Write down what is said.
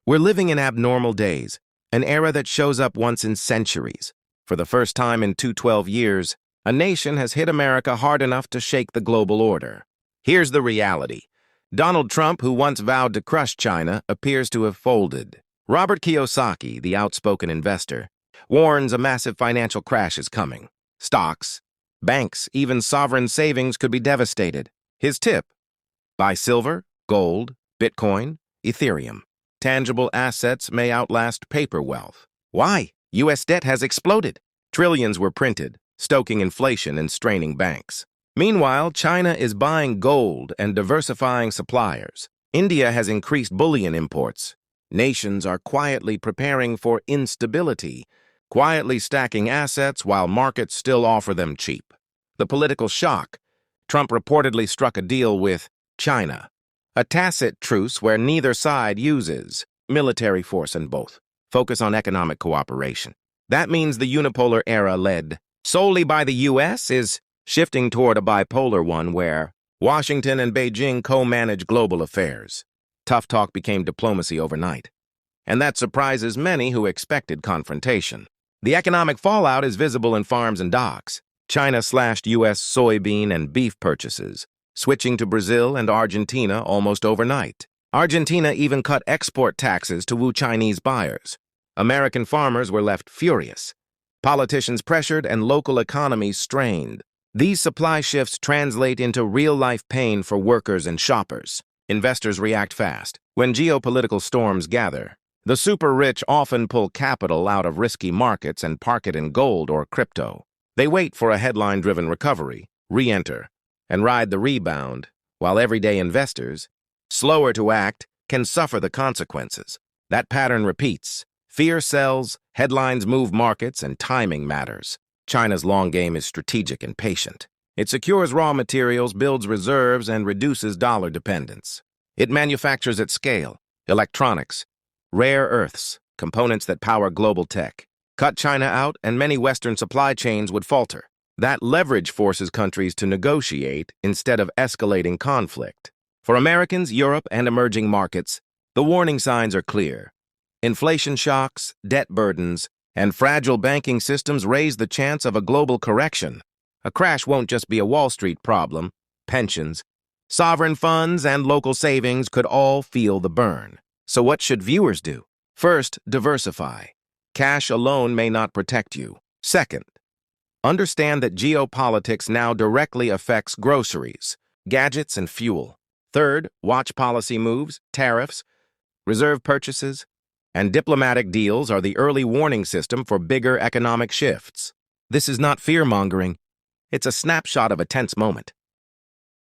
We're living in abnormal days, an era that shows up once in centuries. For the first time in 212 years, a nation has hit America hard enough to shake the global order. Here's the reality. Donald Trump, who once vowed to crush China, appears to have folded. Robert Kiyosaki, the outspoken investor, warns a massive financial crash is coming. Stocks, banks, even sovereign savings could be devastated. His tip: buy silver, gold, Bitcoin, Ethereum. Tangible assets may outlast paper wealth. Why? U.S. debt has exploded. Trillions were printed, stoking inflation and straining banks. Meanwhile, China is buying gold and diversifying suppliers. India has increased bullion imports. Nations are quietly preparing for instability, quietly stacking assets while markets still offer them cheap. The political shock: Trump reportedly struck a deal with China, a tacit truce where neither side uses military force and both focus on economic cooperation. That means the unipolar era led solely by the U.S. is shifting toward a bipolar one where Washington and Beijing co-manage global affairs. Tough talk became diplomacy overnight, and that surprises many who expected confrontation. The economic fallout is visible in farms and docks. China slashed U.S. soybean and beef purchases, switching to Brazil and Argentina almost overnight. Argentina even cut export taxes to woo Chinese buyers. American farmers were left furious. Politicians pressured and local economies strained. These supply shifts translate into real-life pain for workers and shoppers. Investors react fast. When geopolitical storms gather, the super-rich often pull capital out of risky markets and park it in gold or crypto. They wait for a headline-driven recovery, re-enter, and ride the rebound, while everyday investors, slower to act, can suffer the consequences. That pattern repeats. Fear sells, headlines move markets, and timing matters. China's long game is strategic and patient. It secures raw materials, builds reserves, and reduces dollar dependence. It manufactures at scale: electronics, rare earths, components that power global tech. Cut China out, and many Western supply chains would falter. That leverage forces countries to negotiate instead of escalating conflict. For Americans, Europe, and emerging markets, the warning signs are clear. Inflation shocks, debt burdens, and fragile banking systems raise the chance of a global correction. A crash won't just be a Wall Street problem. Pensions, sovereign funds, and local savings could all feel the burn. So what should viewers do? First, diversify. Cash alone may not protect you. Second, understand that geopolitics now directly affects groceries, gadgets, and fuel. Third, watch policy moves, tariffs, reserve purchases, and diplomatic deals are the early warning system for bigger economic shifts. This is not fear-mongering. It's a snapshot of a tense moment.